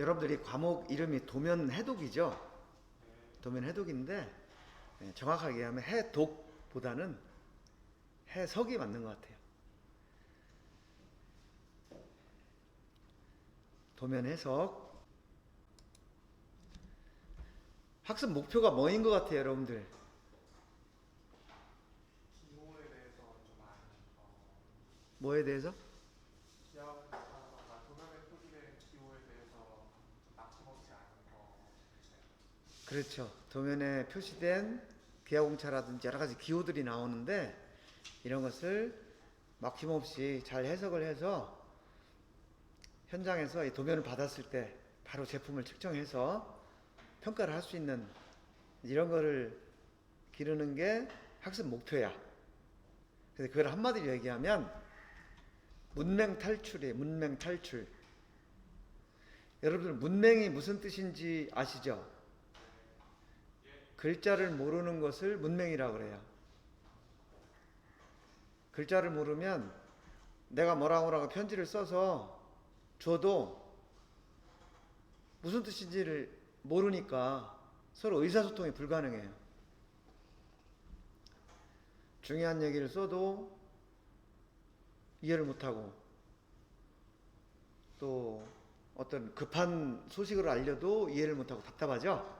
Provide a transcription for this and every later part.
여러분들이 과목 이름이 도면해독이죠. 도면해독인데 정확하게 얘기하면 해독보다는 해석이 맞는 것 같아요. 도면해석. 학습 목표가 뭐인 것 같아요, 여러분들? 기호에 대해서 좀 아는 거. 뭐에 대해서? 도면에 표기된 기호에 대해서 좀 막힘없이 아는 거. 그렇죠. 도면에 표시된 기하공차라든지 여러 가지 기호들이 나오는데 이런 것을 막힘없이 잘 해석을 해서 현장에서 이 도면을 받았을 때 바로 제품을 측정해서 평가를 할 수 있는 이런 거를 기르는 게 학습 목표야. 그래서 그걸 한마디로 얘기하면 문맹 탈출이에요. 문맹 탈출. 여러분들 문맹이 무슨 뜻인지 아시죠? 글자를 모르는 것을 문맹이라고 그래요. 글자를 모르면 내가 뭐라고 편지를 써서 줘도 무슨 뜻인지를 모르니까 서로 의사소통이 불가능해요. 중요한 얘기를 써도 이해를 못하고 또 어떤 급한 소식을 알려도 이해를 못하고 답답하죠.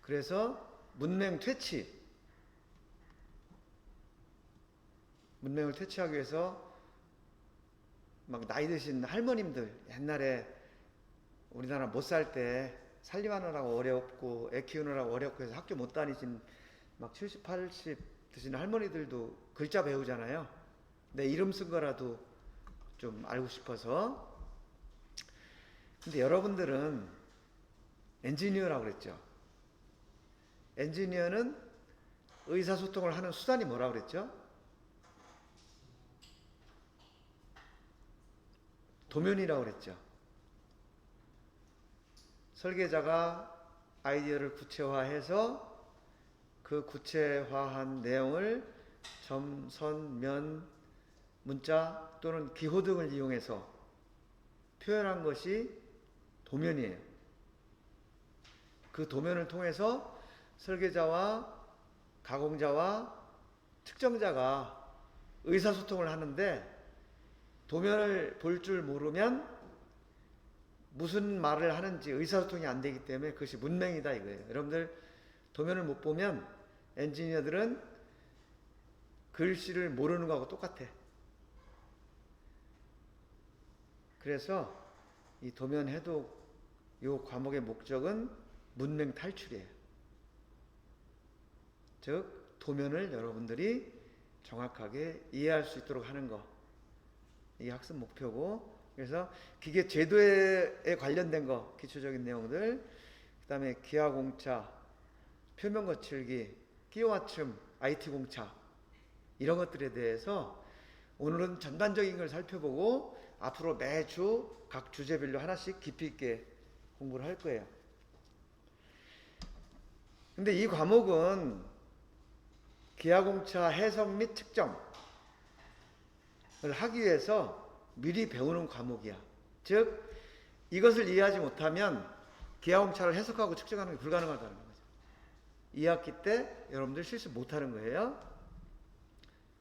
그래서 문맹 퇴치, 문맹을 퇴치하기 위해서 막 나이 드신 할머님들, 옛날에 우리나라 못 살 때 살림하느라고 어렵고 애 키우느라고 어렵고 해서 학교 못 다니신 막 70, 80 드시는 할머니들도 글자 배우잖아요. 내 이름 쓴 거라도 좀 알고 싶어서. 근데 여러분들은 엔지니어라고 그랬죠. 엔지니어는 의사소통을 하는 수단이 뭐라고 그랬죠? 도면이라고 그랬죠. 설계자가 아이디어를 구체화해서 그 구체화한 내용을 점, 선, 면, 문자 또는 기호 등을 이용해서 표현한 것이 도면이에요. 그 도면을 통해서 설계자와 가공자와 측정자가 의사소통을 하는데 도면을 볼 줄 모르면 무슨 말을 하는지 의사소통이 안 되기 때문에 그것이 문맹이다 이거예요. 여러분들 도면을 못 보면 엔지니어들은 글씨를 모르는 거하고 똑같아. 그래서 이 도면 해독 요 과목의 목적은 문맹 탈출이에요. 즉 도면을 여러분들이 정확하게 이해할 수 있도록 하는 거. 이 학습 목표고, 그래서 기계 제도에 관련된 거 기초적인 내용들, 그 다음에 기하공차, 표면 거칠기, 끼워 맞춤, IT 공차 이런 것들에 대해서 오늘은 전반적인 걸 살펴보고 앞으로 매주 각 주제별로 하나씩 깊이 있게 공부를 할 거예요. 근데 이 과목은 기하공차 해석 및 측정을 하기 위해서 미리 배우는 과목이야. 즉 이것을 이해하지 못하면 기하공차를 해석하고 측정하는 게 불가능하다는 거죠. 2학기 때 여러분들 실습 못하는 거예요.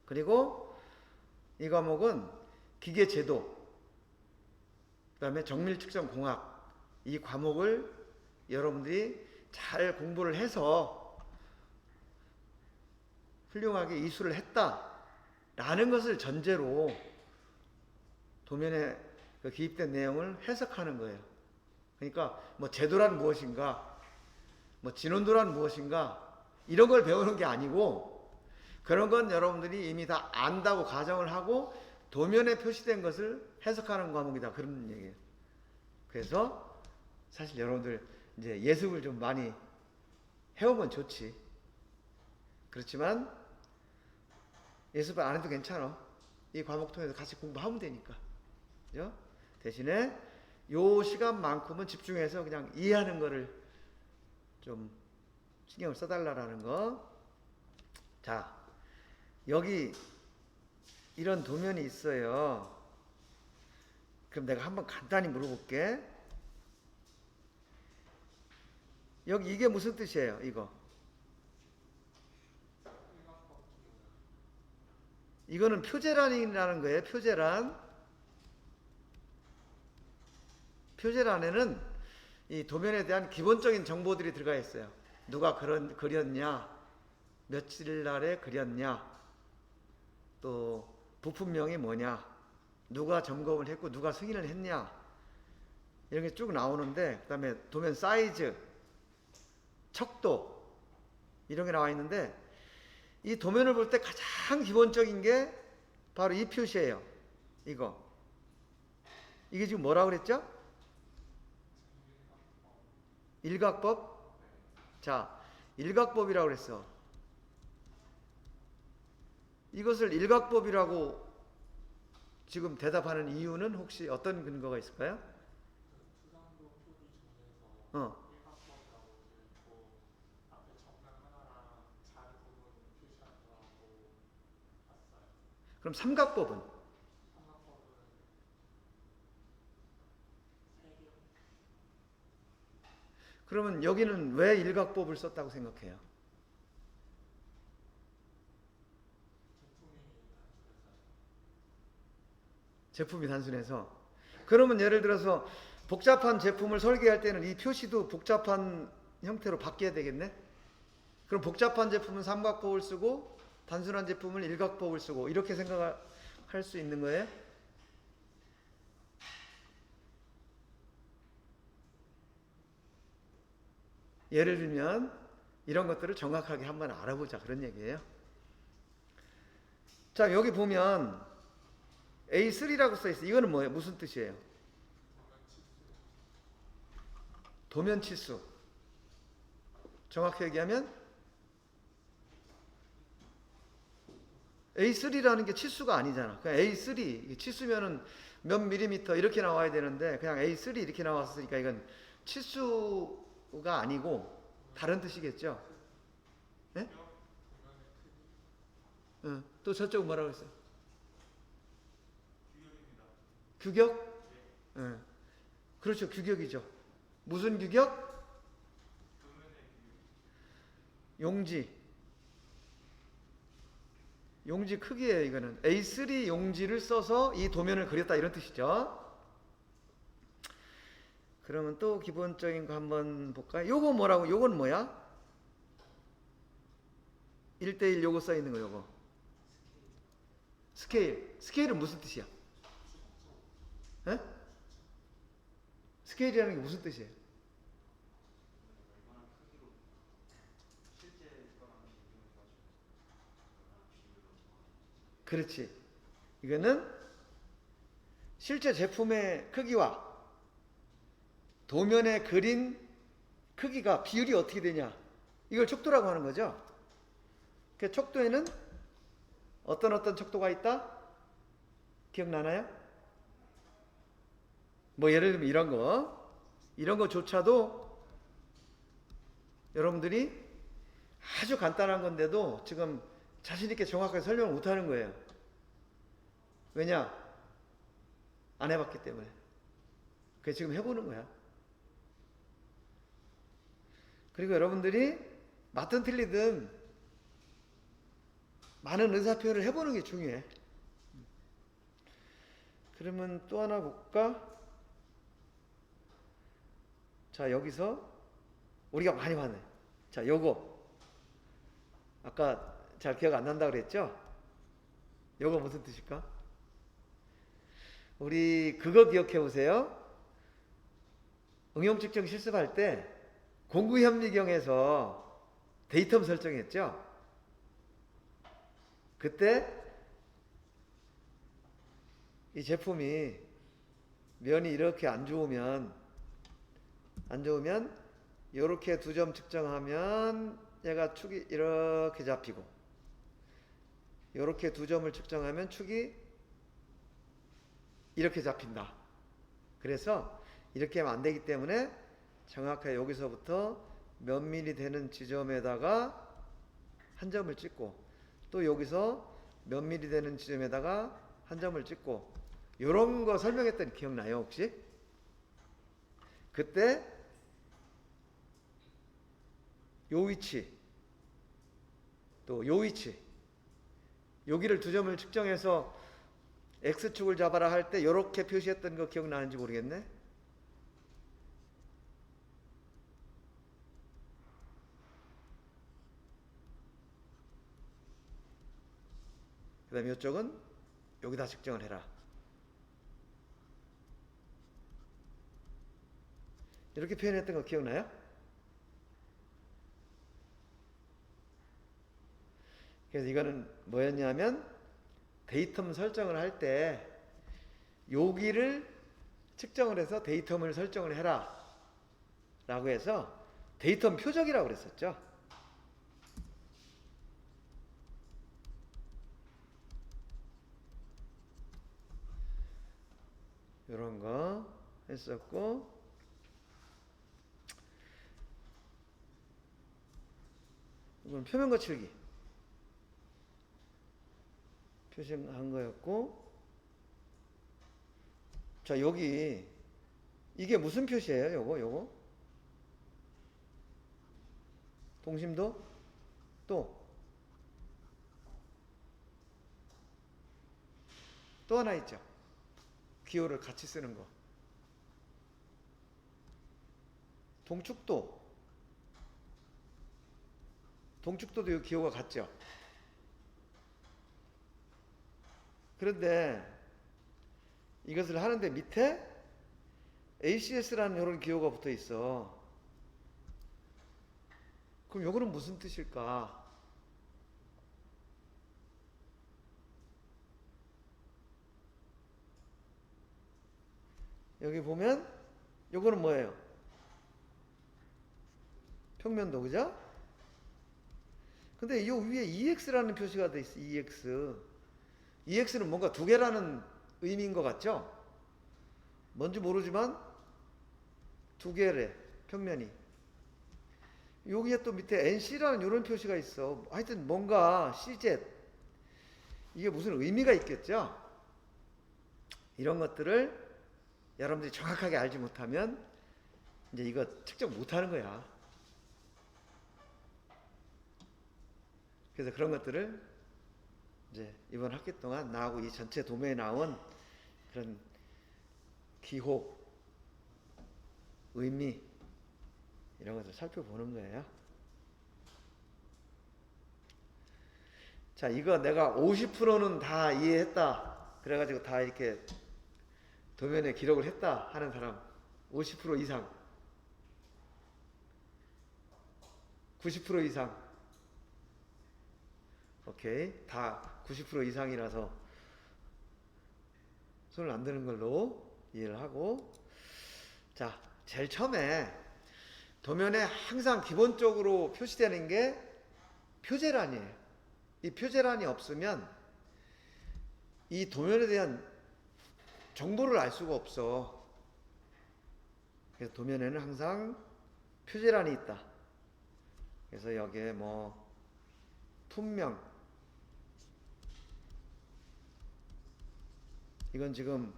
그리고 이 과목은 기계제도, 그 다음에 정밀측정공학, 이 과목을 여러분들이 잘 공부를 해서 훌륭하게 이수를 했다라는 것을 전제로 도면에 기입된 내용을 해석하는 거예요. 그러니까 뭐 제도란 무엇인가, 뭐 진원도란 무엇인가 이런 걸 배우는 게 아니고, 그런 건 여러분들이 이미 다 안다고 가정을 하고 도면에 표시된 것을 해석하는 과목이다, 그런 얘기예요. 그래서 사실 여러분들 이제 예습을 좀 많이 해오면 좋지. 그렇지만 예습을 안 해도 괜찮아. 이 과목 통해서 같이 공부하면 되니까. 그죠? 대신에 요 시간만큼은 집중해서 그냥 이해하는 거를 좀 신경을 써달라는 거. 자, 여기 이런 도면이 있어요. 그럼 내가 한번 간단히 물어볼게. 여기 이게 무슨 뜻이에요? 이거. 이거는 표제란이라는 거예요. 표제란. 표제란에는 이 도면에 대한 기본적인 정보들이 들어가 있어요. 누가 그렸냐, 며칠 날에 그렸냐, 또 부품명이 뭐냐, 누가 점검을 했고 누가 승인을 했냐, 이런 게 쭉 나오는데, 그 다음에 도면 사이즈, 척도, 이런 게 나와 있는데, 이 도면을 볼 때 가장 기본적인 게 바로 이 표시예요. 이거. 이게 지금 뭐라고 그랬죠? 일각법? 자, 일각법이라고 그랬어. 이것을 일각법이라고 지금 대답하는 이유는 혹시 어떤 근거가 있을까요? 부산도 표기 중에서 어. 일각법이라고 되어 있고 앞에 정량 하나랑 자리 부분 표시하는 거라고 봤어요. 그럼 삼각법은? 삼각법은 3개. 그러면 여기는 왜 일각법을 썼다고 생각해요? 제품이 단순해서. 그러면 예를 들어서 복잡한 제품을 설계할 때는 이 표시도 복잡한 형태로 바뀌어야 되겠네? 그럼 복잡한 제품은 삼각법을 쓰고 단순한 제품은 일각법을 쓰고 이렇게 생각할 수 있는 거예요? 예를 들면 이런 것들을 정확하게 한번 알아보자 그런 얘기예요. 자, 여기 보면 A3라고 써 있어요. 이거는 뭐예요? 무슨 뜻이에요? 도면 치수. 정확히 얘기하면 A3라는 게 치수가 아니잖아. 그냥 A3 치수면은 몇 밀리미터 이렇게 나와야 되는데 그냥 A3 이렇게 나왔으니까 이건 치수가 아니고 다른 뜻이겠죠. 네? 또 저쪽 뭐라고 했어요? 규격? 네. 그렇죠. 규격이죠. 무슨 규격? 용지. 용지 크기예요. 이거는 A3 용지를 써서 이 도면을 그렸다 이런 뜻이죠. 그러면 또 기본적인 거 한번 볼까요? 요거 뭐라고? 요건 뭐야? 1:1 요거 써 있는 거 요거. 스케일. 스케일은 무슨 뜻이야? 에? 스케일이라는 게 무슨 뜻이에요? 그렇지. 이거는 실제 제품의 크기와 도면에 그린 크기가 비율이 어떻게 되냐. 이걸 척도라고 하는 거죠. 그 척도에는 어떤 척도가 있다? 기억나나요? 뭐 예를 들면 이런 거조차도 여러분들이 아주 간단한 건데도 지금 자신 있게 정확하게 설명을 못 하는 거예요. 왜냐? 안 해봤기 때문에. 그래서 지금 해보는 거야. 그리고 여러분들이 맞든 틀리든 많은 의사표현을 해보는 게 중요해. 그러면 또 하나 볼까? 자, 여기서 우리가 많이 봤네. 자, 요거 아까 잘 기억 안 난다 그랬죠? 요거 무슨 뜻일까? 우리 그거 기억해 보세요. 응용 측정 실습할 때 공구현미경에서 데이텀 설정했죠? 그때 이 제품이 면이 이렇게 안 좋으면 이렇게 2점 측정하면 얘가 축이 이렇게 잡히고 이렇게 2점을 측정하면 축이 이렇게 잡힌다. 그래서 이렇게 하면 안 되기 때문에 정확하게 여기서부터 몇 미리 되는 지점에다가 한 점을 찍고 또 여기서 몇 미리 되는 지점에다가 한 점을 찍고 요런 거 설명했던 기억나요 혹시? 그때 요 위치 또 요 위치 여기를 두 점을 측정해서 X축을 잡아라 할 때 요렇게 표시했던 거 기억나는지 모르겠네. 그 다음에 이쪽은 여기다 측정을 해라. 이렇게 표현했던 거 기억나요? 그래서 이거는 뭐였냐면 데이텀 설정을 할 때 여기를 측정을 해서 데이텀을 설정을 해라 라고 해서 데이텀 표적이라고 그랬었죠. 이런 거 했었고, 이건 표면 거칠기 표시한 거였고, 자 여기 이게 무슨 표시예요? 요거 동심도 또 하나 있죠. 기호를 같이 쓰는 거. 동축도도 이 기호가 같죠. 그런데 이것을 하는데 밑에 ACS라는 이런 기호가 붙어 있어. 그럼 요거는 무슨 뜻일까? 여기 보면 요거는 뭐예요? 평면도, 그죠? 근데 요 위에 EX라는 표시가 돼 있어. EX는 뭔가 두 개라는 의미인 것 같죠? 뭔지 모르지만 두 개래, 평면이. 여기에 또 밑에 NC라는 이런 표시가 있어. 하여튼 뭔가 CZ, 이게 무슨 의미가 있겠죠? 이런 것들을 여러분들이 정확하게 알지 못하면 이제 이거 측정 못하는 거야. 그래서 그런 것들을 이제 이번 학기 동안 나하고 이 전체 도면에 나온 그런 기호, 의미 이런 것을 살펴보는 거예요. 자, 이거 내가 50%는 다 이해했다. 그래가지고 다 이렇게 도면에 기록을 했다 하는 사람 50% 이상, 90% 이상. 오케이, 다 90% 이상이라서 손을 안 드는 걸로 이해를 하고, 자, 제일 처음에 도면에 항상 기본적으로 표시되는 게 표제란이에요. 이 표제란이 없으면 이 도면에 대한 정보를 알 수가 없어. 그래서 도면에는 항상 표제란이 있다. 그래서 여기에 뭐 품명, 이건 지금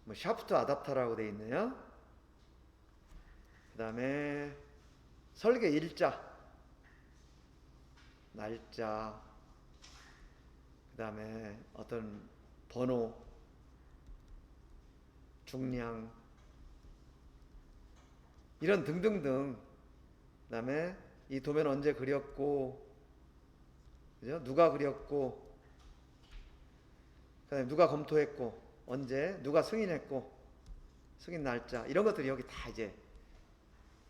뭐 샤프트 아답터라고 되어 있네요. 그 다음에 설계 일자, 날짜, 그 다음에 어떤 번호, 중량, 이런 등등등. 그 다음에 이 도면 언제 그렸고, 그죠? 누가 그렸고, 그 다음에 누가 검토했고, 언제, 누가 승인했고, 승인 날짜, 이런 것들이 여기 다 이제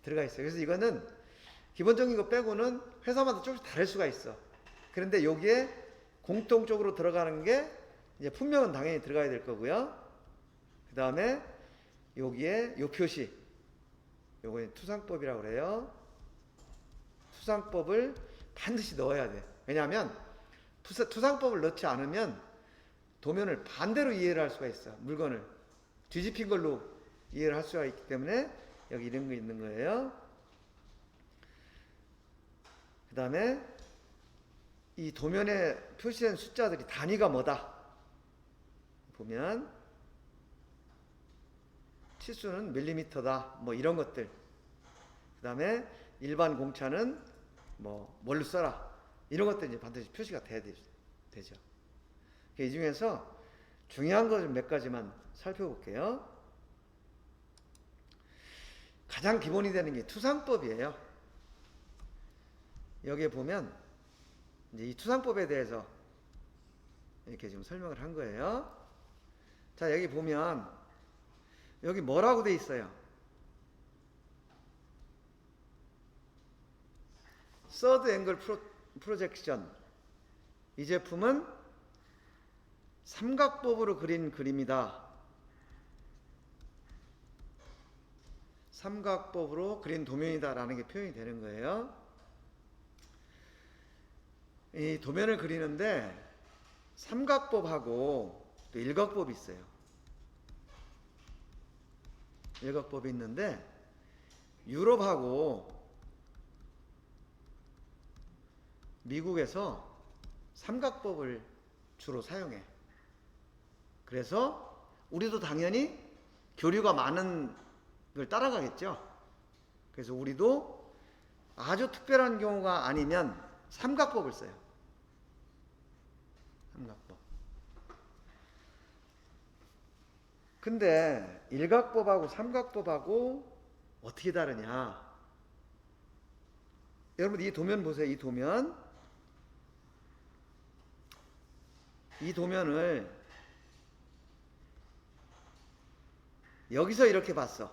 들어가 있어요. 그래서 이거는 기본적인 거 빼고는 회사마다 조금씩 다를 수가 있어. 그런데 여기에 공통적으로 들어가는 게 이제 품명은 당연히 들어가야 될 거고요. 그 다음에 여기에 요 표시, 요거 투상법이라고 그래요. 투상법을 반드시 넣어야 돼. 왜냐하면 투상법을 넣지 않으면 도면을 반대로 이해를 할 수가 있어. 물건을 뒤집힌 걸로 이해를 할 수가 있기 때문에 여기 이런 거 있는 거예요. 그 다음에 이 도면에 표시된 숫자들이 단위가 뭐다 보면 치수는 밀리미터다. 뭐 이런 것들. 그 다음에 일반 공차는 뭐 뭘로 써라. 이런 것들 이제 반드시 표시가 돼야 되죠. 이 중에서 중요한 것 몇 가지만 살펴볼게요. 가장 기본이 되는 게 투상법이에요. 여기에 보면 이제 이 투상법에 대해서 이렇게 지금 설명을 한 거예요. 자, 여기 보면 여기 뭐라고 돼 있어요? 서드 앵글 프로젝션. 이 제품은 삼각법으로 그린 그림이다. 삼각법으로 그린 도면이다 라는 게 표현이 되는 거예요. 이 도면을 그리는데 삼각법하고 또 일각법이 있어요. 일각법이 있는데 유럽하고 미국에서 삼각법을 주로 사용해. 그래서 우리도 당연히 교류가 많은 걸 따라가겠죠. 그래서 우리도 아주 특별한 경우가 아니면 삼각법을 써요. 삼각법. 근데 일각법하고 삼각법하고 어떻게 다르냐? 여러분 이 도면 보세요. 이 도면. 이 도면을 여기서 이렇게 봤어.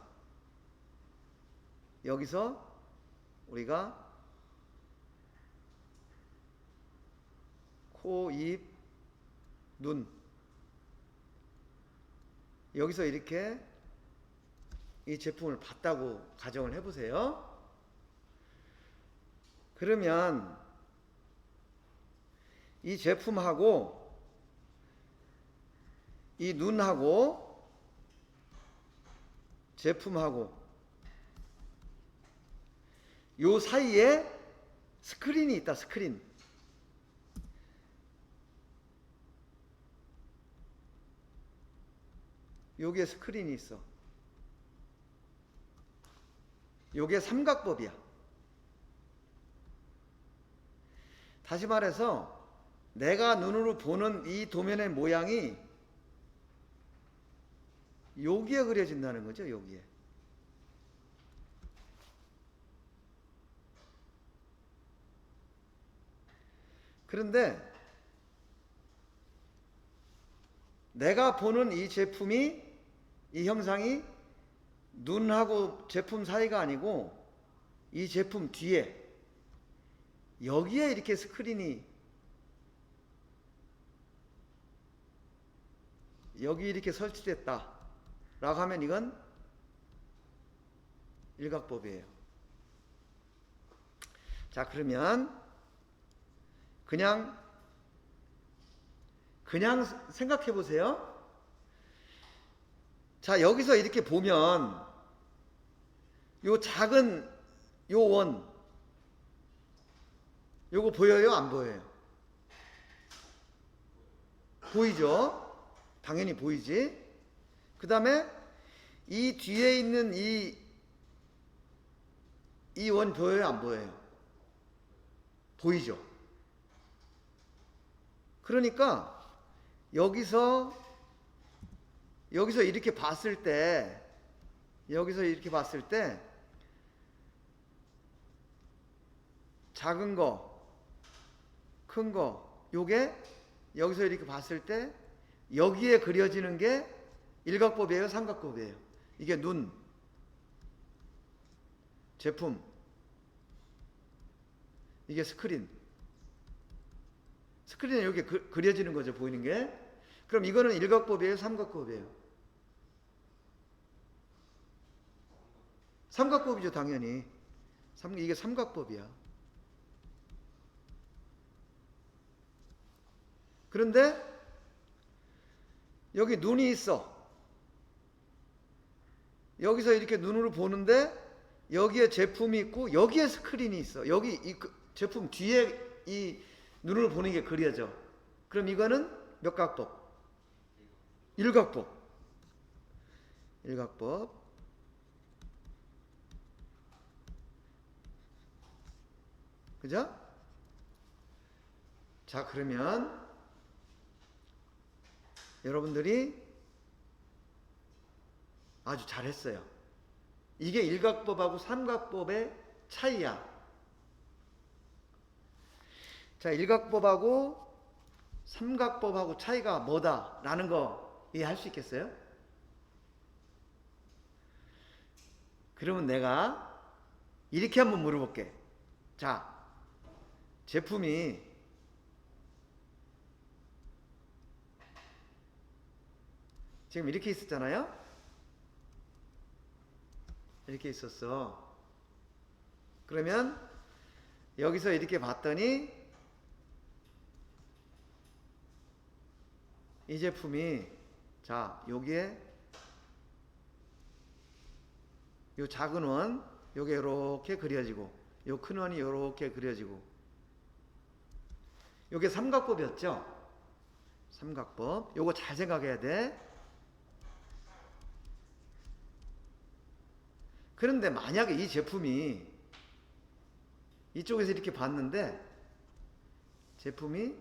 여기서 우리가 코, 입, 눈 여기서 이렇게 이 제품을 봤다고 가정을 해보세요. 그러면 이 제품하고 이 눈하고 제품하고 요 사이에 스크린이 있다. 스크린. 요게 스크린이 있어. 요게 삼각법이야. 다시 말해서 내가 눈으로 보는 이 도면의 모양이 여기에 그려진다는 거죠. 여기에. 그런데 내가 보는 이 제품이 이 형상이 눈하고 제품 사이가 아니고 이 제품 뒤에 여기에 이렇게 스크린이 여기 이렇게 설치됐다 라고 하면 이건 일각법이에요. 자, 그러면 그냥 생각해 보세요. 자, 여기서 이렇게 보면 요 작은 요 원 요거 보여요? 안 보여요? 보이죠? 당연히 보이지. 그 다음에 이 뒤에 있는 이 원 보여요? 안 보여요? 보이죠? 그러니까 여기서 이렇게 봤을 때 작은 거, 큰 거, 요게 여기서 이렇게 봤을 때 여기에 그려지는 게 일각법이에요, 삼각법이에요? 이게 눈, 제품, 이게 스크린. 스크린에 여기 그려지는 거죠, 보이는 게. 그럼 이거는 일각법이에요, 삼각법이에요? 삼각법이죠, 당연히. 이게 삼각법이야. 그런데 여기 눈이 있어. 여기서 이렇게 눈으로 보는데 여기에 제품이 있고 여기에 스크린이 있어. 여기 이 제품 뒤에 이 눈으로 보는 게 그려져. 그럼 이거는 몇 각법? 일각법. 일각법. 그죠? 자, 그러면 여러분들이 아주 잘했어요. 이게 일각법하고 삼각법의 차이야. 자, 일각법하고 삼각법하고 차이가 뭐다라는 거 이해할 수 있겠어요? 그러면 내가 이렇게 한번 물어볼게. 자, 제품이 지금 이렇게 있었잖아요? 이렇게 있었어. 그러면 여기서 이렇게 봤더니 이 제품이 자, 여기에 요 작은 원 요게 이렇게 그려지고 요 큰 원이 이렇게 그려지고 요게 삼각법이었죠? 삼각법. 요거 잘 생각해야 돼. 그런데 만약에 이 제품이 이쪽에서 이렇게 봤는데 제품이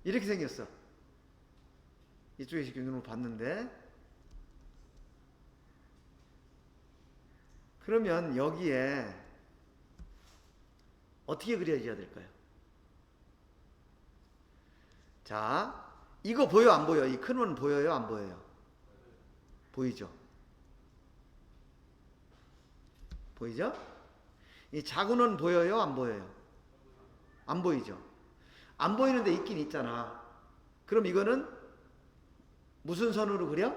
이렇게 생겼어. 이쪽에서 이렇게 눈으로 봤는데 그러면 여기에 어떻게 그려져야 될까요? 자, 이거 보여 안 보여? 이 큰 원 보여요 안 보여요? 보이죠? 보이죠? 이 작은 원 보여요 안 보여요? 안 보이죠? 안 보이는데 있긴 있잖아. 그럼 이거는 무슨 선으로 그려?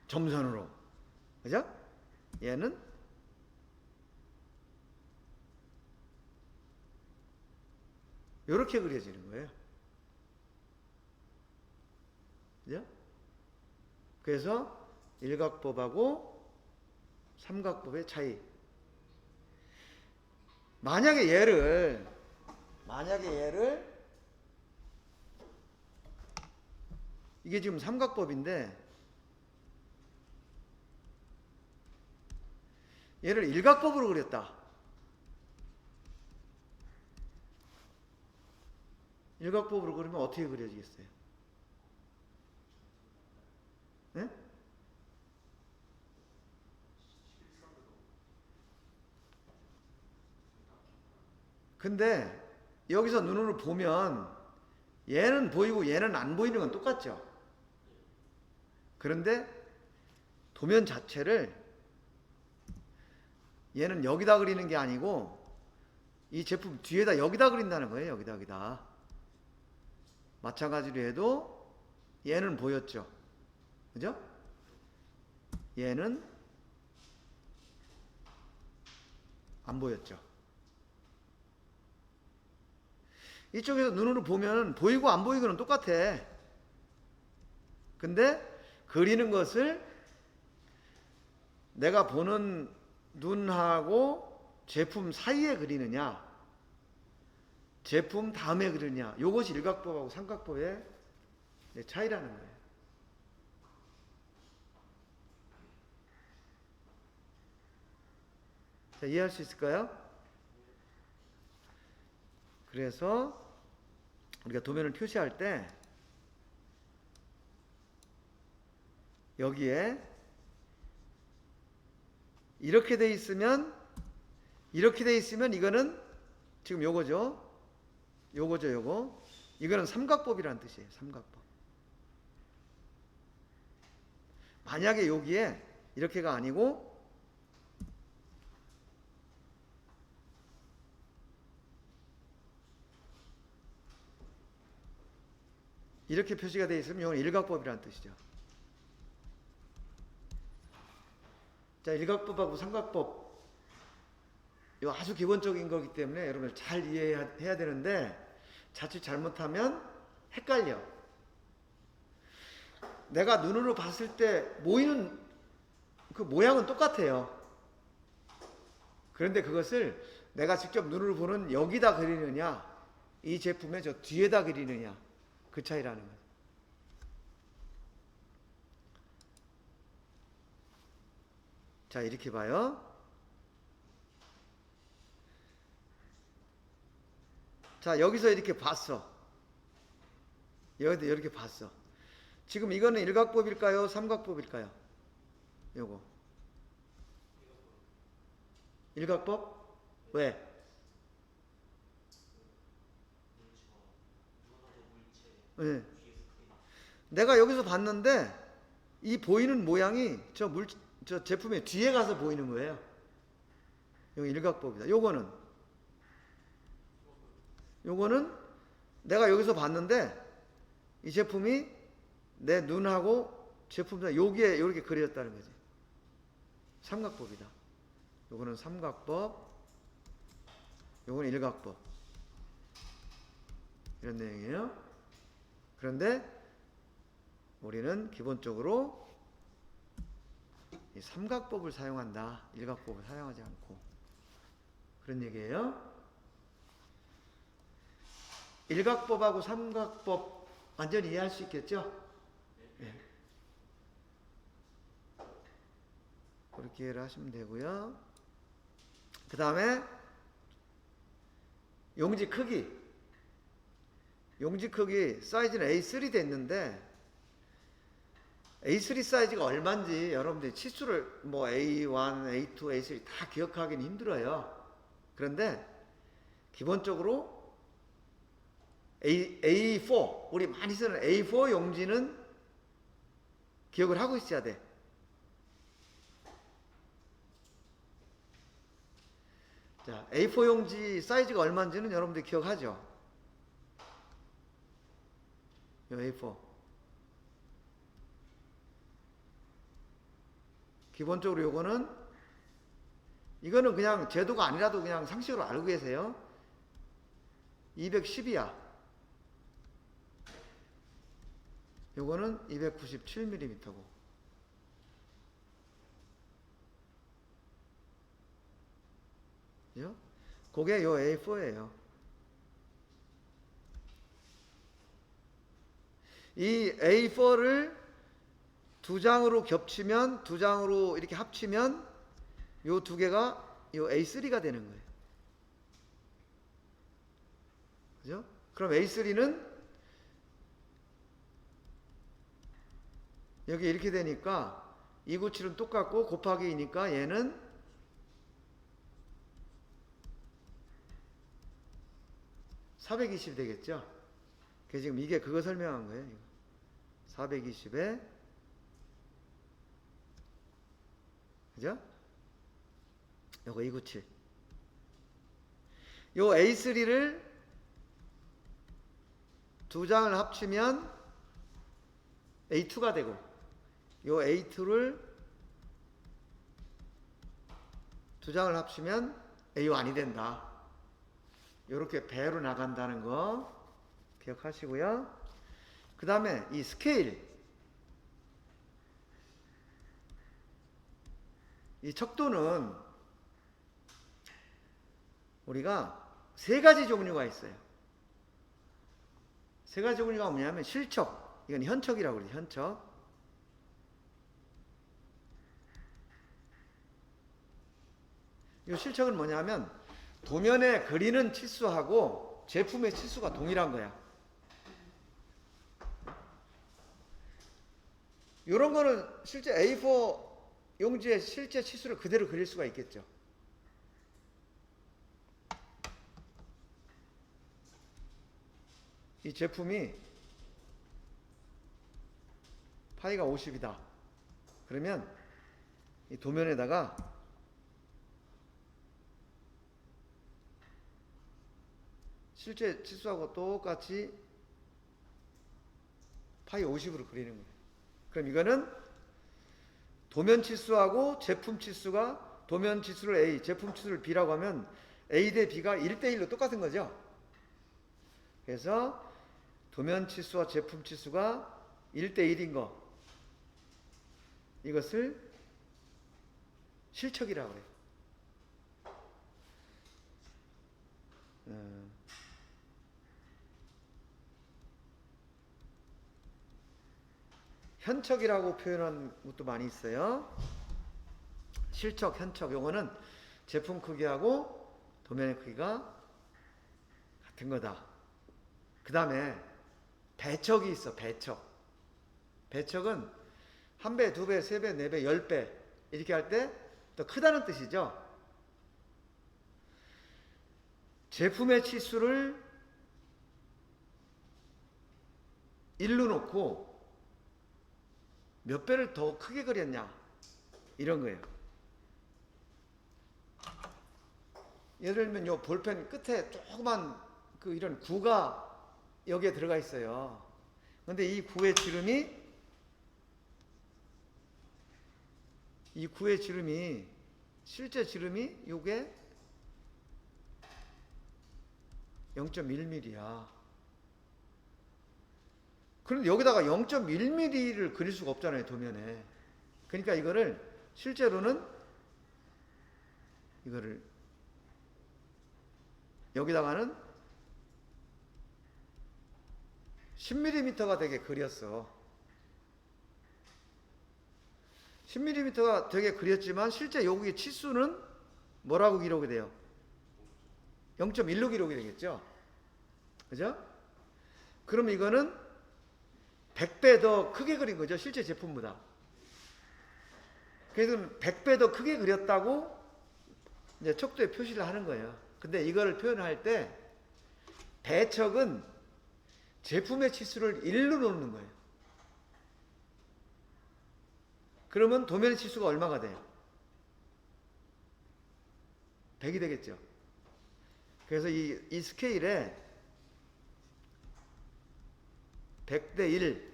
점선으로. 그죠? 얘는 이렇게 그려지는 거예요. 그죠? 그래서 일각법하고 삼각법의 차이. 만약에 얘를 이게 지금 삼각법인데 얘를 일각법으로 그렸다. 일각법으로 그리면 어떻게 그려지겠어요? 네? 근데 여기서 눈으로 보면 얘는 보이고 얘는 안 보이는 건 똑같죠. 그런데 도면 자체를 얘는 여기다 그리는 게 아니고 이 제품 뒤에다 여기다 그린다는 거예요. 여기다. 마찬가지로 해도 얘는 보였죠. 그죠? 얘는 안 보였죠. 이쪽에서 눈으로 보면 보이고 안 보이고는 똑같아. 근데 그리는 것을 내가 보는 눈하고 제품 사이에 그리느냐, 제품 다음에 그리느냐, 이것이 일각법하고 삼각법의 차이라는 거예요. 자, 이해할 수 있을까요? 그래서 우리가 도면을 표시할 때 여기에 이렇게 돼 있으면 이거는 지금 요거죠. 이거는 삼각법이라는 뜻이에요. 삼각법. 만약에 여기에 이렇게가 아니고 이렇게 표시가 되어 있으면 이건 일각법이라는 뜻이죠. 자, 일각법하고 삼각법 이거 아주 기본적인 거기 때문에 여러분들 잘 이해해야 되는데 자칫 잘못하면 헷갈려. 내가 눈으로 봤을 때 보이는 그 모양은 똑같아요. 그런데 그것을 내가 직접 눈으로 보는 여기다 그리느냐 이 제품의 저 뒤에다 그리느냐, 그 차이라는 거죠. 자, 이렇게 봐요. 자, 여기서 이렇게 봤어. 여기도 이렇게 봤어. 지금 이거는 일각법일까요? 삼각법일까요? 요거. 일각법? 왜? 네. 내가 여기서 봤는데 이 보이는 모양이 저 제품의 뒤에 가서 보이는 거예요. 여기 일각법이다. 요거는 내가 여기서 봤는데 이 제품이 내 눈하고 제품이 여기에 이렇게 그려졌다는 거지. 삼각법이다. 요거는 삼각법, 요거는 일각법. 이런 내용이에요. 그런데 우리는 기본적으로 이 삼각법을 사용한다. 일각법을 사용하지 않고. 그런 얘기예요. 일각법하고 삼각법 완전히 이해할 수 있겠죠? 네. 그렇게 이해를 하시면 되고요. 그 다음에 용지 크기. 용지 크기 사이즈는 A3 됐는데 A3 사이즈가 얼마인지 여러분들이 치수를 뭐 A1, A2, A3 다 기억하기는 힘들어요. 그런데 기본적으로 A4 우리 많이 쓰는 A4 용지는 기억을 하고 있어야 돼. 자, A4 용지 사이즈가 얼마인지는 여러분들이 기억하죠? 요 A4 기본적으로 이거는 그냥 제도가 아니라도 그냥 상식으로 알고 계세요. 210이야. 요거는 297mm고. 그죠? 그게 요 A4예요. 이 A4를 두 장으로 겹치면, 두 장으로 이렇게 합치면 요 두 개가 요 A3가 되는 거예요. 그죠? 그럼 A3는 여기 이렇게 되니까 297은 똑같고 곱하기 2니까 얘는 420이 되겠죠? 그래서 지금 이게 그거 설명한 거예요. 420에 그죠? 요거 297. 요 A3를 두 장을 합치면 A2가 되고 요 A2를 두 장을 합치면 A1이 된다. 요렇게 배로 나간다는 거 기억하시고요. 그 다음에 이 스케일, 이 척도는 우리가 세 가지 종류가 있어요. 세 가지 종류가 뭐냐면 실척, 이건 현척이라고 그러죠. 현척. 이 실척은 뭐냐면 도면에 그리는 치수하고 제품의 치수가 동일한 거야. 이런 거는 실제 A4 용지의 실제 치수를 그대로 그릴 수가 있겠죠. 이 제품이 파이가 50이다. 그러면 이 도면에다가 실제 치수하고 똑같이 파이 50으로 그리는 거예요. 그럼 이거는 도면 치수하고 제품 치수가 도면 치수를 A, 제품 치수를 B라고 하면 A 대 B가 1대1로 똑같은 거죠. 그래서 도면 치수와 제품 치수가 1대1인 거, 이것을 실척이라고 그래요. 현척이라고 표현한 것도 많이 있어요. 실척, 현척. 요거는 제품 크기하고 도면의 크기가 같은 거다. 그 다음에 배척이 있어. 배척. 배척은 1배, 2배, 3배, 4배, 10배 이렇게 할 때 더 크다는 뜻이죠. 제품의 치수를 1로 놓고 몇 배를 더 크게 그렸냐 이런 거예요. 예를 들면 요 볼펜 끝에 조그만 그 이런 구가 여기에 들어가 있어요. 근데 이 구의 지름이 실제 지름이 요게 0.1mm야. 그런데 여기다가 0.1mm를 그릴 수가 없잖아요, 도면에. 그러니까 이거를 실제로는 이거를 여기다가는 10mm가 되게 그렸어. 10mm가 되게 그렸지만 실제 여기의 치수는 뭐라고 기록이 돼요? 0.1로 기록이 되겠죠? 그죠? 그럼 이거는 100배 더 크게 그린 거죠, 실제 제품보다. 그래서 100배 더 크게 그렸다고 이제 척도에 표시를 하는 거예요. 근데 이거를 표현할 때 배척은 제품의 치수를 1로 놓는 거예요. 그러면 도면의 치수가 얼마가 돼요? 100이 되겠죠. 그래서 이 스케일에 100대 1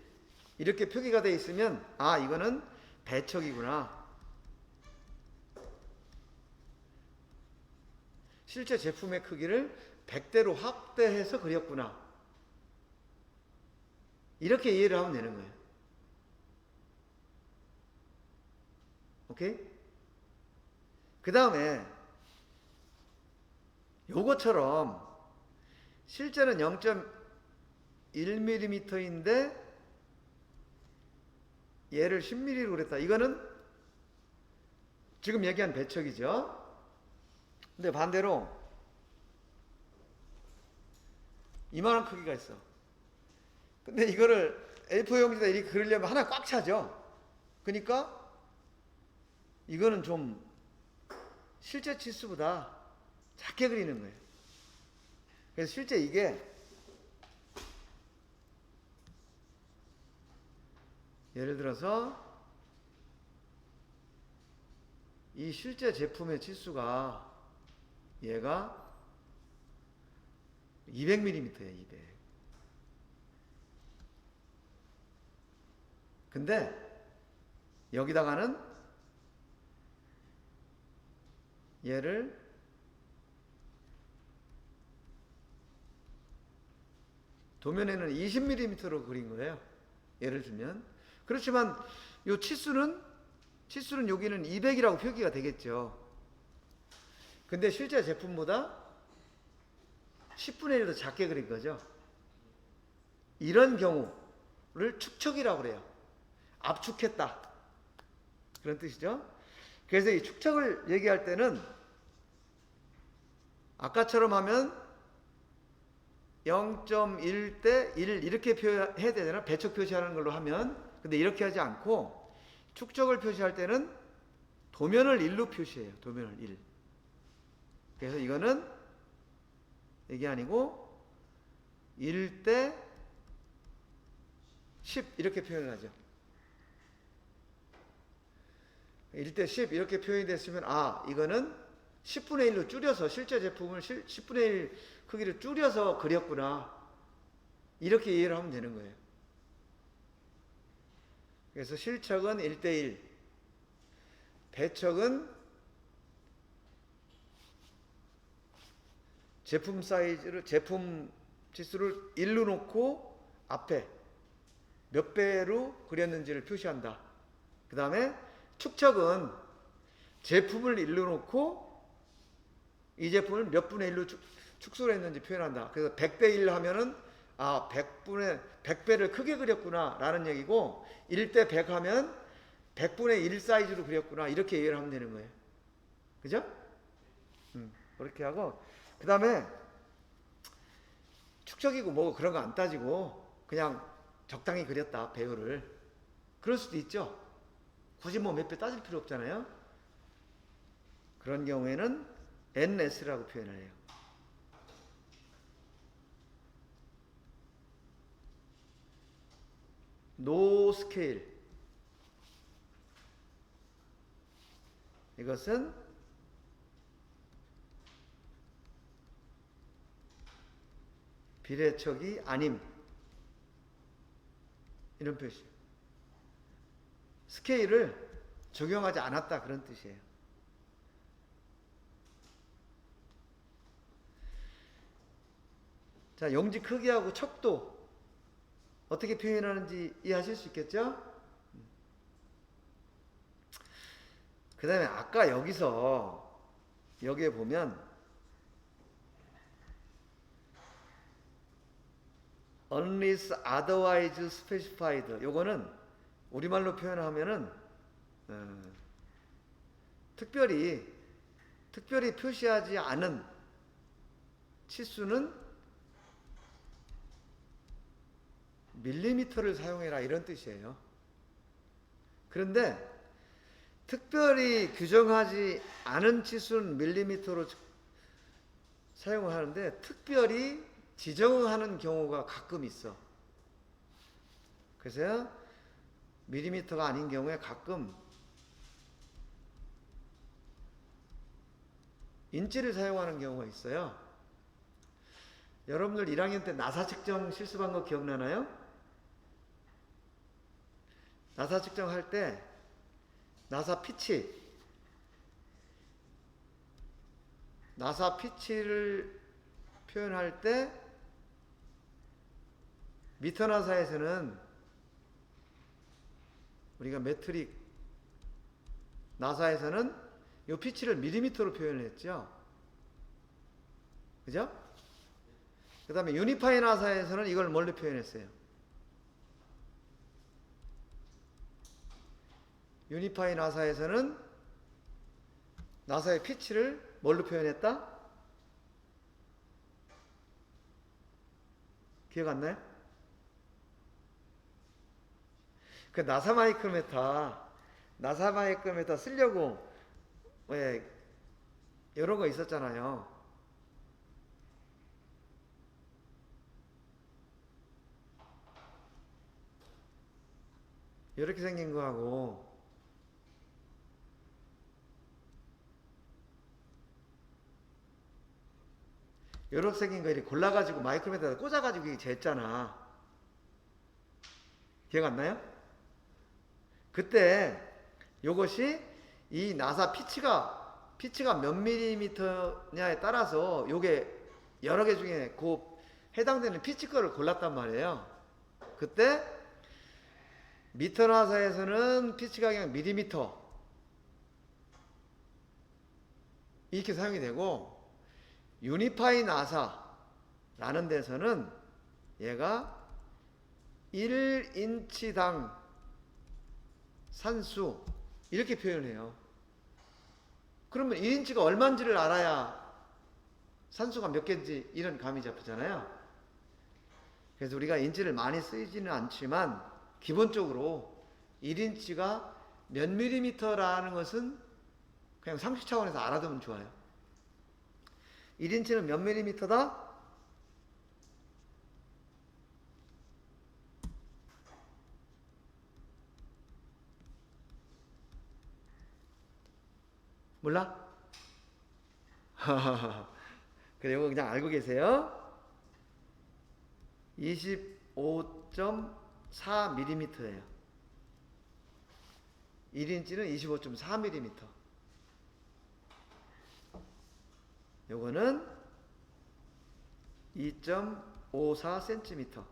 이렇게 표기가 되어 있으면 아, 이거는 배척이구나. 실제 제품의 크기를 100대로 확대해서 그렸구나. 이렇게 이해를 하면 되는 거예요. 오케이? 그 다음에 요것처럼 실제는 0.1mm인데 얘를 10mm로 그랬다. 이거는 지금 얘기한 배척이죠. 근데 반대로 이만한 크기가 있어. 근데 이거를 A4 용지에다 이렇게 그리려면 하나 꽉 차죠. 그러니까 이거는 좀 실제 치수보다 작게 그리는 거예요. 그래서 실제 이게 예를 들어서 이 실제 제품의 치수가 얘가 200mm예요. 200. 근데 여기다가는 얘를 도면에는 20mm로 그린 거예요. 예를 들면. 그렇지만 요 치수는 여기는 200이라고 표기가 되겠죠. 근데 실제 제품보다 10분의 1 더 작게 그린 거죠. 이런 경우를 축척이라고 그래요. 압축했다. 그런 뜻이죠. 그래서 이 축척을 얘기할 때는 아까처럼 하면 0.1대 1 이렇게 표현해야 되잖아. 배척 표시하는 걸로 하면. 근데 이렇게 하지 않고 축척을 표시할 때는 도면을 1로 표시해요. 도면을 1. 그래서 이거는 이게 아니고 1대 10 이렇게 표현을 하죠. 1대 10 이렇게 표현이 됐으면 아, 이거는 10분의 1로 줄여서 실제 제품을 10분의 1 크기를 줄여서 그렸구나. 이렇게 이해를 하면 되는 거예요. 그래서 실척은 1대 1, 배척은 제품 사이즈를, 제품 치수를 1로 놓고 앞에 몇 배로 그렸는지를 표시한다. 그 다음에 축척은 제품을 1로 놓고 이 제품을 몇 분의 1로 축소를 했는지 표현한다. 그래서 100대 1 하면은 아, 100배를 크게 그렸구나 라는 얘기고 1대 100 하면 100분의 1 사이즈로 그렸구나 이렇게 이해를 하면 되는 거예요. 그죠? 그렇게 하고 그 다음에 축적이고 뭐 그런 거 안 따지고 그냥 적당히 그렸다 배열을 그럴 수도 있죠. 굳이 뭐 몇 배 따질 필요 없잖아요. 그런 경우에는 NS라고 표현을 해요. 노 스케일. 이것은 비례척이 아님. 이런 표시. 스케일을 적용하지 않았다 그런 뜻이에요. 자, 용지 크기하고 척도 어떻게 표현하는지 이해하실 수 있겠죠? 그 다음에 아까 여기에 보면 unless otherwise specified 요거는 우리말로 표현하면은 특별히 표시하지 않은 치수는 밀리미터를 사용해라 이런 뜻이에요. 그런데 특별히 규정하지 않은 치수는 밀리미터로 사용을 하는데 특별히 지정하는 경우가 가끔 있어. 그래서 밀리미터가 아닌 경우에 가끔 인치를 사용하는 경우가 있어요. 여러분들 1학년 때 나사 측정 실습한 거 기억나나요? 나사 측정할 때 나사 피치를 표현할 때 미터 나사에서는 우리가 메트릭 나사에서는 이 피치를 밀리미터로 표현을 했죠. 그죠? 그 다음에 유니파이 나사에서는 이걸 뭘로 표현했어요? 유니파이 나사에서는 나사의 피치를 뭘로 표현했다? 기억 안 나요? 그 나사 마이크로미터 쓰려고 왜 이런 거 있었잖아요. 이렇게 생긴 거하고 이렇게 생긴 거 이렇게 골라가지고 마이크로미터에다 꽂아가지고 이게 쟀잖아. 기억 안 나요? 그때 요것이 이 나사 피치가 몇 밀리미터냐에 따라서 요게 여러 개 중에 그 해당되는 피치 거를 골랐단 말이에요. 그때 미터 나사에서는 피치가 그냥 밀리미터 이렇게 사용이 되고 유니파이 나사라는 데서는 얘가 1인치당 산수 이렇게 표현해요. 그러면 1인치가 얼마인지를 알아야 산수가 몇 개인지 이런 감이 잡히잖아요. 그래서 우리가 인치를 많이 쓰지는 않지만 기본적으로 1인치가 몇 밀리미터라는 것은 그냥 상식 차원에서 알아두면 좋아요. 1인치는 몇 밀리미터다? 몰라? 그래, 이거 그냥 알고 계세요. 25.4mm예요. 1인치는 25.4mm. 요거는 2.54cm.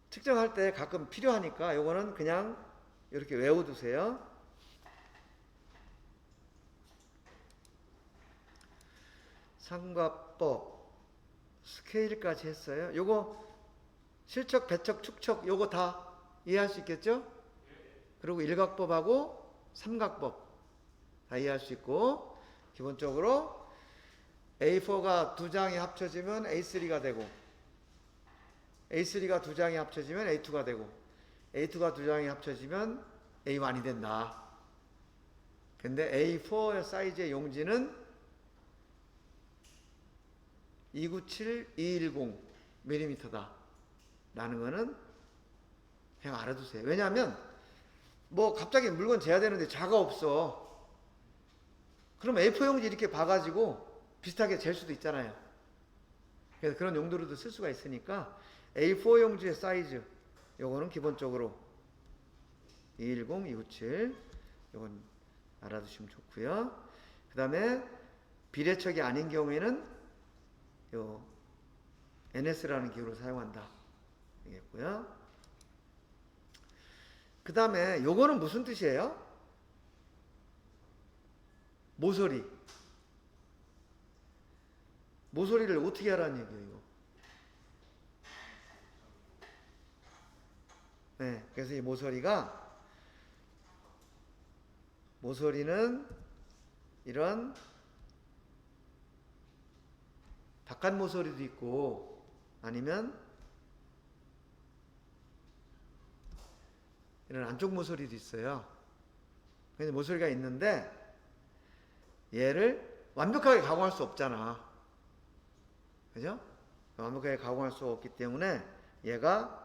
측정할 때 가끔 필요하니까 요거는 그냥 이렇게 외워두세요. 삼가법 스케일까지 했어요. 요거 실척, 배척, 축척 요거 다 이해할 수 있겠죠? 그리고 일각법하고 삼각법 다 이해할 수 있고, 기본적으로 A4가 두 장이 합쳐지면 A3가 되고, A3가 두 장이 합쳐지면 A2가 되고, A2가 두 장이 합쳐지면 A1이 된다. 근데 A4 사이즈의 용지는 297, 210mm다 라는 거는 그냥 알아두세요. 왜냐하면 뭐 갑자기 물건 재야 되는데 자가 없어. 그럼 A4 용지 이렇게 봐가지고 비슷하게 잴 수도 있잖아요. 그래서 그런 용도로도 쓸 수가 있으니까 A4 용지의 사이즈 요거는 기본적으로 210, 297 요건 알아두시면 좋고요. 그 다음에 비례척이 아닌 경우에는 요 NS라는 기호를 사용한다 되겠고요. 그 다음에 요거는 무슨 뜻이에요? 모서리. 모서리를 어떻게 하라는 얘기예요, 이거? 네, 그래서 이 모서리는 이런 바깥 모서리도 있고, 아니면 이런 안쪽 모서리도 있어요. 근데 모서리가 있는데 얘를 완벽하게 가공할 수 없잖아. 그죠? 완벽하게 가공할 수 없기 때문에 얘가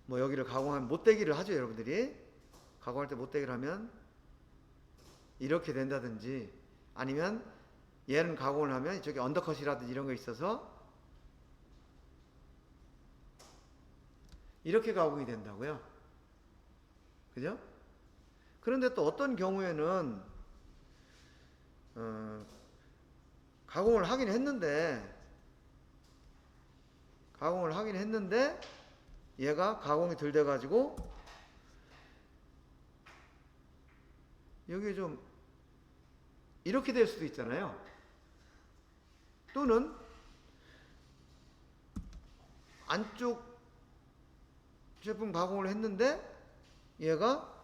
뭐 여기를 가공하면 못되기를 하죠. 여러분들이 가공할 때 못되기를 하면 이렇게 된다든지, 아니면 얘는 가공을 하면 저기 언더컷이라든지 이런 거 있어서 이렇게 가공이 된다고요. 그죠? 그런데 또 어떤 경우에는 가공을 하긴 했는데 얘가 가공이 덜 돼가지고 여기 좀 이렇게 될 수도 있잖아요. 또는 안쪽 제품 가공을 했는데 얘가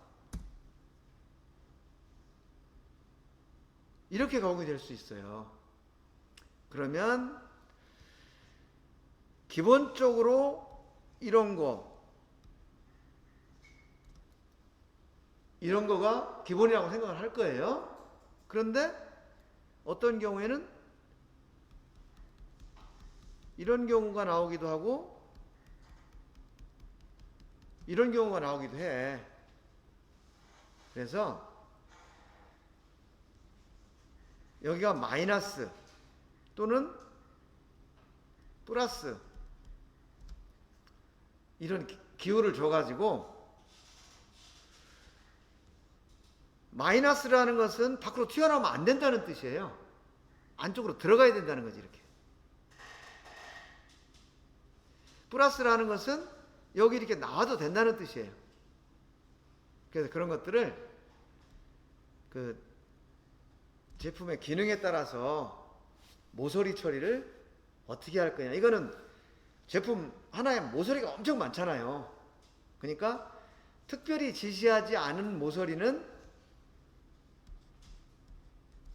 이렇게 가공이 될 수 있어요. 그러면 기본적으로 이런 거가 기본이라고 생각을 할 거예요. 그런데 어떤 경우에는 이런 경우가 나오기도 하고 이런 경우가 나오기도 해. 그래서 여기가 마이너스 또는 플러스 이런 기호를 줘가지고, 마이너스라는 것은 밖으로 튀어나오면 안 된다는 뜻이에요. 안쪽으로 들어가야 된다는 거지, 이렇게. 플러스라는 것은 여기 이렇게 나와도 된다는 뜻이에요. 그래서 그런 것들을 그 제품의 기능에 따라서 모서리 처리를 어떻게 할 거냐. 이거는 제품 하나에 모서리가 엄청 많잖아요. 그러니까 특별히 지시하지 않은 모서리는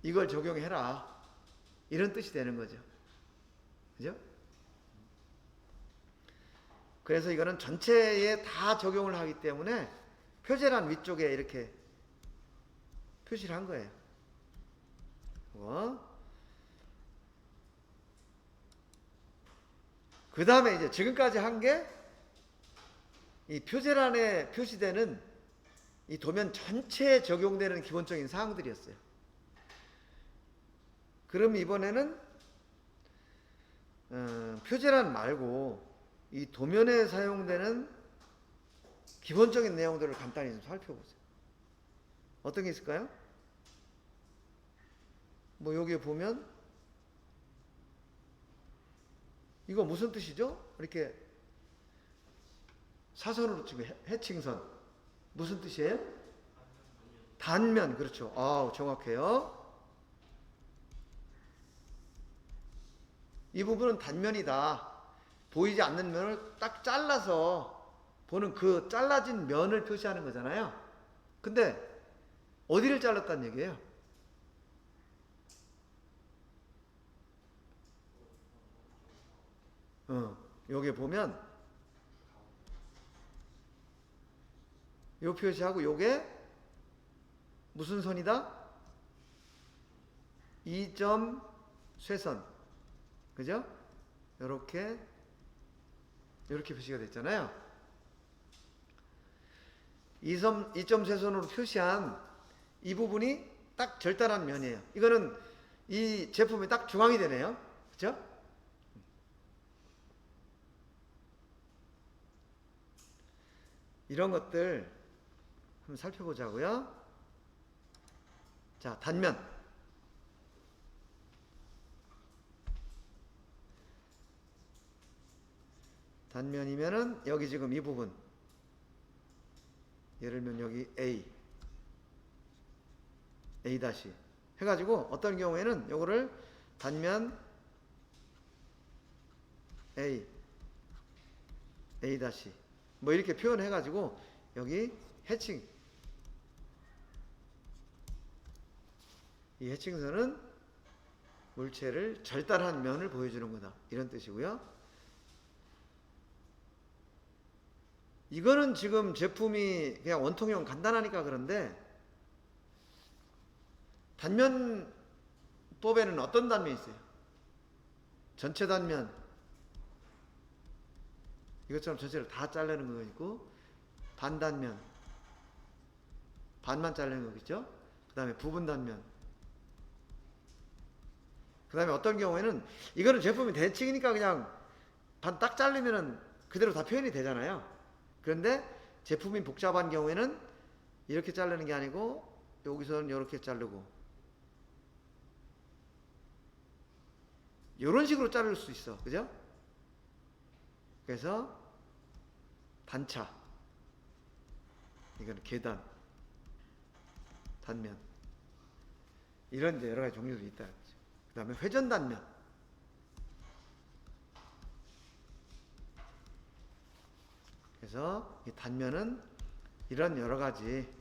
이걸 적용해라, 이런 뜻이 되는 거죠. 그죠? 그래서 이거는 전체에 다 적용을 하기 때문에 표제란 위쪽에 이렇게 표시를 한 거예요. 그 다음에 이제 지금까지 한 게 이 표제란에 표시되는 이 도면 전체에 적용되는 기본적인 사항들이었어요. 그럼 이번에는 표제란 말고 이 도면에 사용되는 기본적인 내용들을 간단히 좀 살펴보세요. 어떤 게 있을까요? 뭐 여기에 보면 이거 무슨 뜻이죠? 이렇게 사선으로 치고 해칭선 무슨 뜻이에요? 단면. 그렇죠. 아, 정확해요. 이 부분은 단면이다. 보이지 않는 면을 딱 잘라서 보는 그 잘라진 면을 표시하는 거잖아요. 근데 어디를 잘랐다는 얘기예요? 여기 보면 요 표시하고 요게 무슨 선이다? 2점 쇠선. 그죠? 요렇게 표시가 됐잖아요. 2점 쇠선으로 표시한 이 부분이 딱 절단한 면이에요. 이거는 이 제품이 딱 중앙이 되네요. 그죠? 이런 것들 한번 살펴보자고요. 자, 단면. 단면이면은 여기 지금 이 부분. 예를 들면 여기 A 다시 해가지고 어떤 경우에는 요거를 단면 A 다시 뭐 이렇게 표현해가지고 여기 해칭, 이 해칭선은 물체를 절단한 면을 보여주는 거다, 이런 뜻이고요. 이거는 지금 제품이 그냥 원통형 간단하니까 그런데 단면법에는 어떤 단면이 있어요? 전체 단면, 이것처럼 전체를 다 자르는 거 있고, 반단면, 반만 자르는 거 있죠? 그 다음에 부분 단면, 그 다음에 어떤 경우에는 이거는 제품이 대칭이니까 그냥 반 딱 자르면은 그대로 다 표현이 되잖아요. 그런데 제품이 복잡한 경우에는 이렇게 자르는 게 아니고 여기서는 이렇게 자르고 이런 식으로 자를 수 있어. 그죠? 그래서 단차, 이거는 계단, 단면, 이런 이제 여러 가지 종류도 있다. 그 다음에 회전 단면. 그래서 이 단면은 이런 여러 가지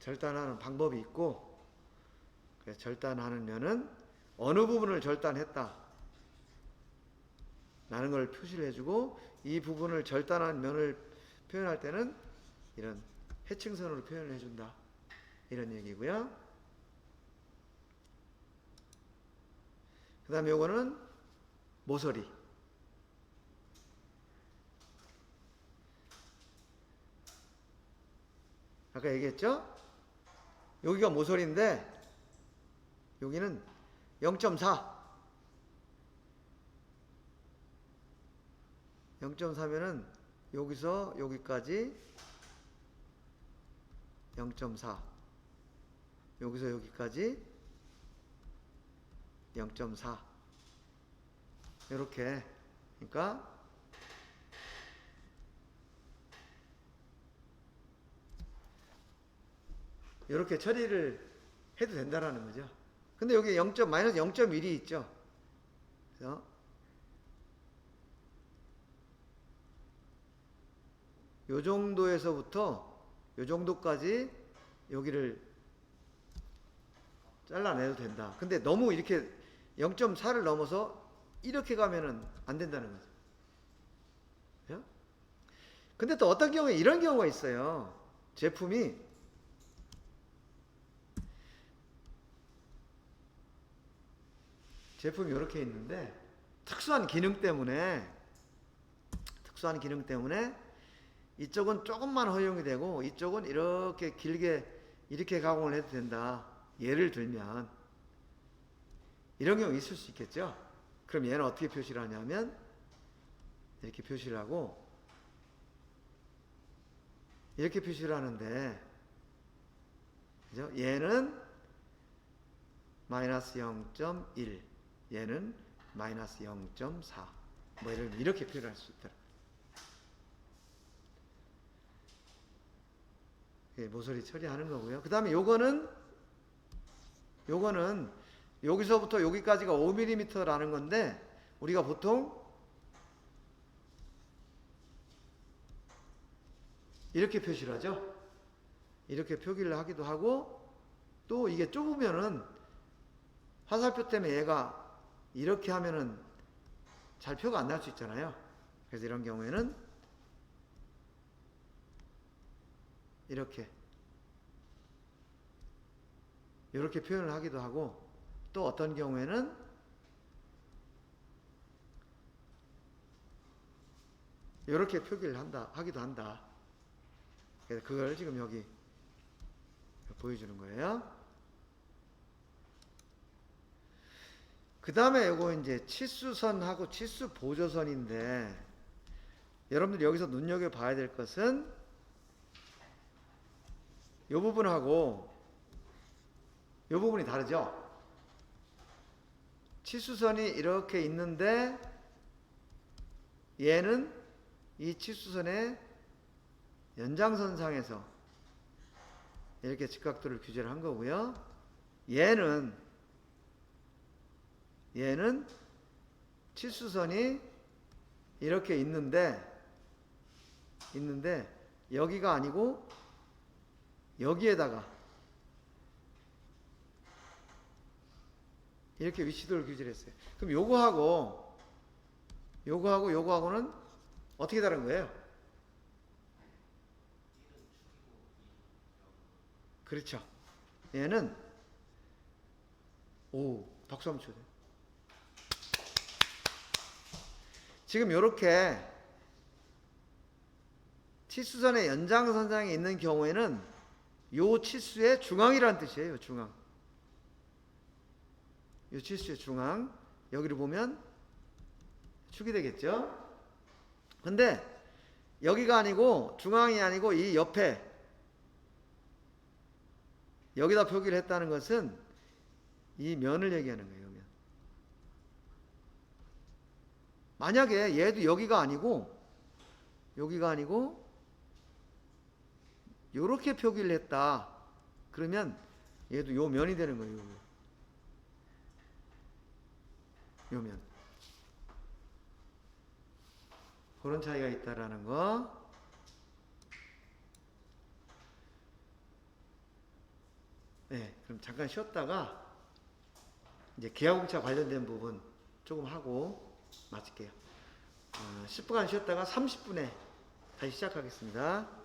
절단하는 방법이 있고, 그래서 절단하는 면은 어느 부분을 절단했다 라는 걸 표시를 해주고, 이 부분을 절단한 면을 표현할 때는 이런 해칭선으로 표현을 해준다, 이런 얘기고요. 그 다음에 요거는 모서리. 아까 얘기했죠? 여기가 모서리인데 여기는 0.4. 0.4면은 여기서 여기까지 0.4, 여기서 여기까지 0.4, 이렇게. 그러니까 이렇게 처리를 해도 된다라는 거죠. 근데 여기 마이너스 0.1이 있죠. 그래서 요 정도에서부터 요 정도까지 여기를 잘라내도 된다. 근데 너무 이렇게 0.4를 넘어서 이렇게 가면은 안 된다는 거죠. 그죠? 근데 또 어떤 경우에 이런 경우가 있어요. 제품이 이렇게 있는데 특수한 기능 때문에 이쪽은 조금만 허용이 되고 이쪽은 이렇게 길게 이렇게 가공을 해도 된다. 예를 들면 이런 경우 있을 수 있겠죠. 그럼 얘는 어떻게 표시를 하냐면 이렇게 표시를 하고 이렇게 표시를 하는데, 그죠? 얘는 마이너스 0.1, 얘는 마이너스 0.4, 뭐 이렇게 표현할 수 있더라. 모서리 처리하는 거고요. 그 다음에 요거는 여기서부터 여기까지가 5mm라는 건데 우리가 보통 이렇게 표시를 하죠. 이렇게 표기를 하기도 하고, 또 이게 좁으면은 화살표 때문에 얘가 이렇게 하면은 잘 표가 안 날 수 있잖아요. 그래서 이런 경우에는 이렇게 표현을 하기도 하고, 또 어떤 경우에는 이렇게 표기를 하기도 한다. 그래서 그걸 지금 여기 보여주는 거예요. 그 다음에 이거 이제 치수선하고 치수 보조선인데, 여러분들 여기서 눈여겨봐야 될 것은 이 부분하고 이 부분이 다르죠. 치수선이 이렇게 있는데 얘는 이 치수선의 연장선상에서 이렇게 직각도를 규제를 한 거고요. 얘는 치수선이 이렇게 있는데 여기가 아니고 여기에다가 이렇게 위치도를 규제를 했어요. 그럼 요거하고는 어떻게 다른 거예요? 그렇죠. 얘는 박수 한번 쳐줘요. 지금 요렇게 치수선의 연장선상에 있는 경우에는 요 치수의 중앙이라는 뜻이에요. 중앙. 요 치수의 중앙. 여기를 보면 축이 되겠죠. 근데 여기가 아니고, 중앙이 아니고 이 옆에 여기다 표기를 했다는 것은 이 면을 얘기하는 거예요. 면. 만약에 얘도 여기가 아니고 요렇게 표기를 했다. 그러면 얘도 요 면이 되는 거예요. 요 면. 그런 차이가 있다라는 거. 네, 그럼 잠깐 쉬었다가 이제 기하공차 관련된 부분 조금 하고 마칠게요. 10분간 쉬었다가 30분에 다시 시작하겠습니다.